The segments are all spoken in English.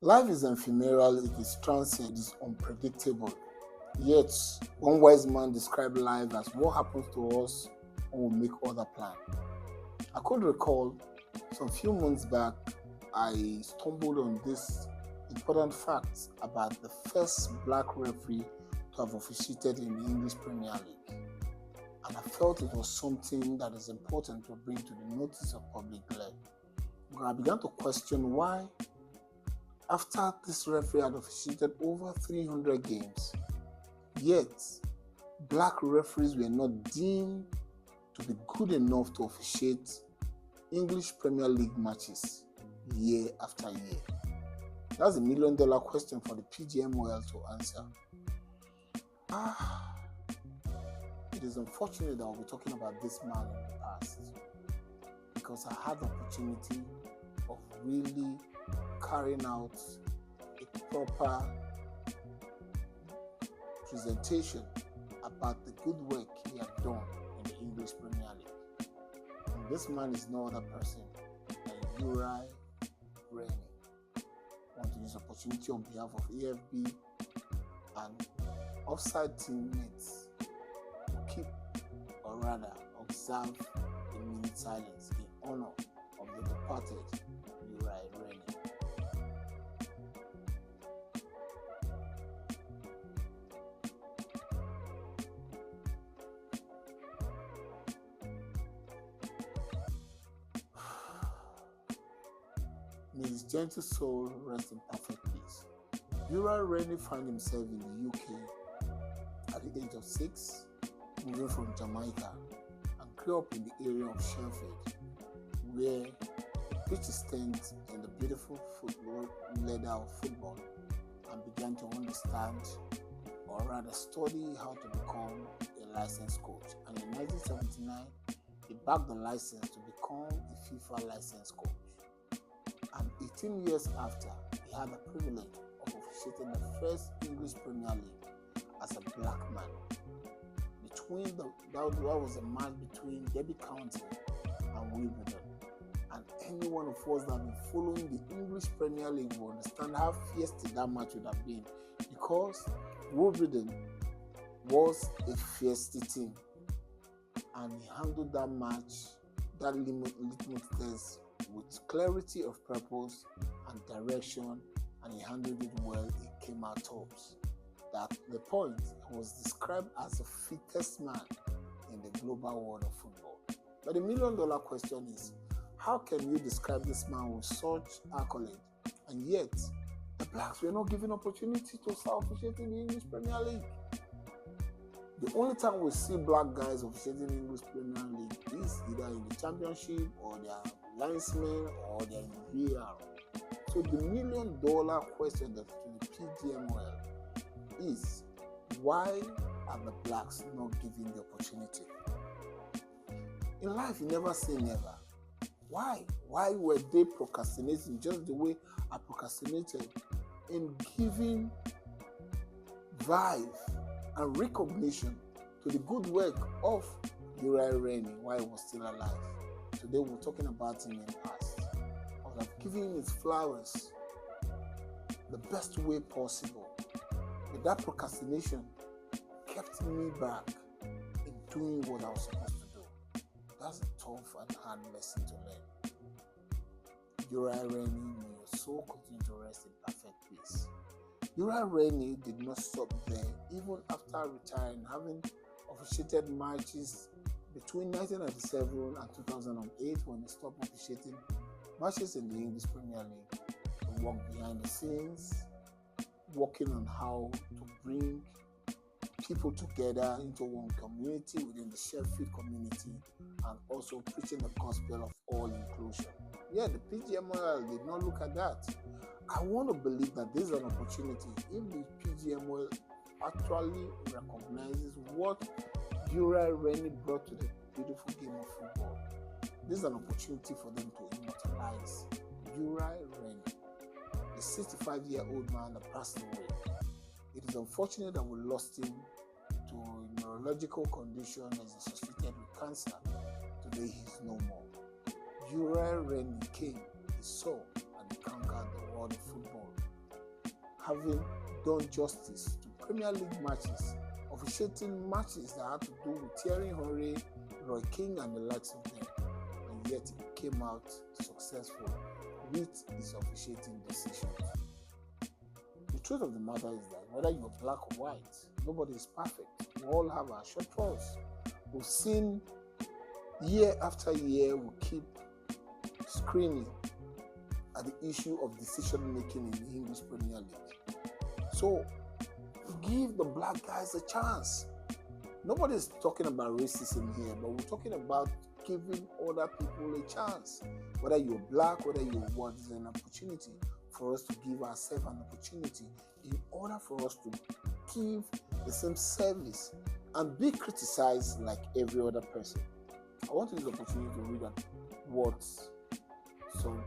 Life is ephemeral, it is transient, it is unpredictable. Yet, one wise man described life as what happens to us when we make other plans. I could recall some few months back, I stumbled on this important fact about the first black referee to have officiated in the English Premier League. And I felt it was something that is important to bring to the notice of public leg. But I began to question why, after this referee had officiated over 300 games, yet black referees were not deemed to be good enough to officiate English Premier League matches year after year. That's $1 million question for the PGMOL to answer. It is unfortunate that I'll be talking about this man in the past, because I had the opportunity of really carrying out a proper presentation about the good work he had done in the English Premier League. And this man is no other person than Uriah Rennie. I want to use the opportunity on behalf of AFB and offside teammates to keep, or rather observe, a minute silence in honor of the departed Uriah Rennie. May his gentle soul rest in perfect peace. Uriah Rennie found himself in the UK at the age of 6, moving from Jamaica, and grew up in the area of Sheffield, where he pitched his tent in the beautiful football leather of football and began to understand, or rather study, how to become a licensed coach. And in 1979, he bagged the license to become a FIFA licensed coach. And 18 years after, he had the privilege of officiating the first English Premier League as a black man. That was a match between Derby County and Wimbledon. And any one of us that have been following the English Premier League will understand how fierce that match would have been, because Wimbledon was a fierce team, and he handled that match, that litmus test, with clarity of purpose and direction, and he handled it well. He came out tops. At the point, he was described as the fittest man in the global world of football. But the $1 million question is, how can you describe this man with such accolade, and yet the blacks were not given opportunity to start officiating the English Premier League? The only time we see black guys officiating the English Premier League is either in the Championship, or they are linesmen, or they are in the VAR. So the $1 million question to the PGMOL is, why are the blacks not given the opportunity? In life, you never say never. Why? Why were they procrastinating just the way I procrastinated in giving vibe and recognition to the good work of Uriah Rennie while he was still alive? Today we're talking about him in the past. I would have given him his flowers the best way possible. But that procrastination kept me back in doing what I was supposed to do. That's a tough and hard lesson to learn. Uriah Rennie, may your soul continue to rest in perfect peace. Uriah Rennie did not stop there, even after retiring, having officiated matches between 1997 and 2008, when he stopped officiating matches in the English Premier League. He worked behind the scenes, working on how to bring people together into one community within the Sheffield community, and also preaching the gospel of all inclusion. Yeah, the PGMOL did not look at that. I want to believe that this is an opportunity. If the PGMOL actually recognizes what Uriah Rennie brought to the beautiful game of football, this is an opportunity for them to immortalize Uriah Rennie, the 65-year-old man that passed away. It is unfortunate that we lost him to a neurological condition that is associated with cancer. Today he is no more. Uriah Rennie came, he saw, and he conquered the world of football having done justice to Premier League matches, officiating matches that had to do with Thierry Henry, Roy King, and the likes of them, and yet he came out successful with his officiating decisions. The truth of the matter is that whether you're black or white, nobody is perfect. We all have our shortfalls. We've seen year after year, we keep screaming at the issue of decision making in the English Premier League. So give the black guys a chance. Nobody's talking about racism here, but we're talking about giving other people a chance. Whether you're black, whether you're white, there's an opportunity for us to give ourselves an opportunity in order for us to give the same service and be criticized like every other person. I want to use the opportunity to read what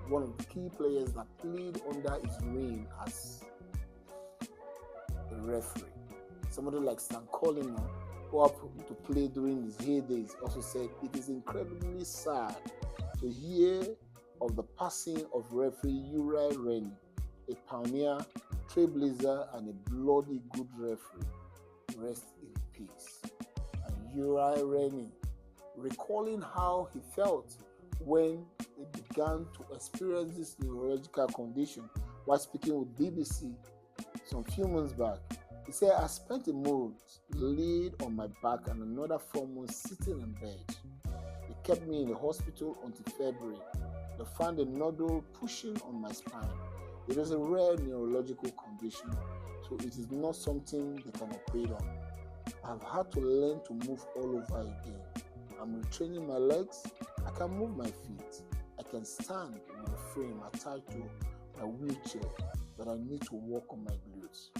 one of the key players that played under his reign as a referee, somebody like Stan Collymore, who happened to play during his heydays, also said it is incredibly sad to hear of the passing of referee Uriah Rennie, a pioneer, trailblazer, and a bloody good referee. Rest in peace. And Uriah Rennie, recalling how he felt when he began to experience this neurological condition while speaking with BBC some few months back, he said, I spent a month laid on my back and another 4 months sitting in bed. They kept me in the hospital until February. They found a nodule pushing on my spine. It is a rare neurological condition, so it is not something they can operate on. I've had to learn to move all over again. I'm retraining my legs. I can move my feet. I can stand with a frame attached to my wheelchair, but I need to work on my glutes.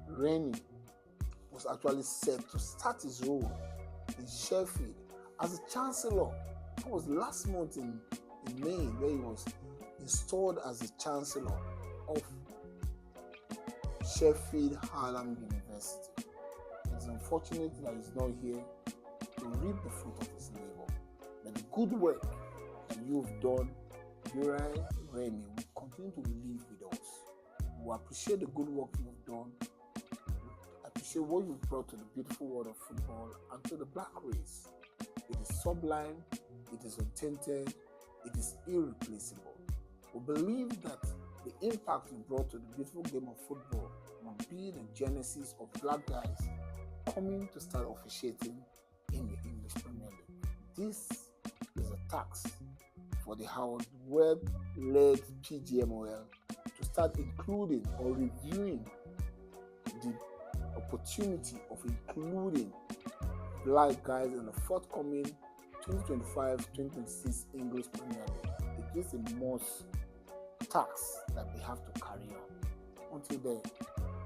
Rennie was actually set to start his role in Sheffield as a chancellor. That was last month in May, where he was installed as the chancellor of Sheffield Hallam University. It's unfortunate that he's not here to reap the fruit of his labor. But the good work that you've done, Uriah Rennie, will continue to live with us. We appreciate the good work you've done. We appreciate what you've brought to the beautiful world of football and to the black race. It is sublime, it is untainted, it is irreplaceable. We believe that the impact you brought to the beautiful game of football will be the genesis of black guys coming to start officiating in the English Premier League. This is a tax for the Howard Webb-led PGMOL to start including or reviewing the opportunity of including black guys in the forthcoming 2025-2026 English Premier League. It is a must tax that they have to carry on. Until then,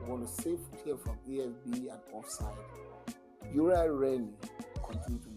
we want to save here from EFB and offside. Uriah Rennie continue to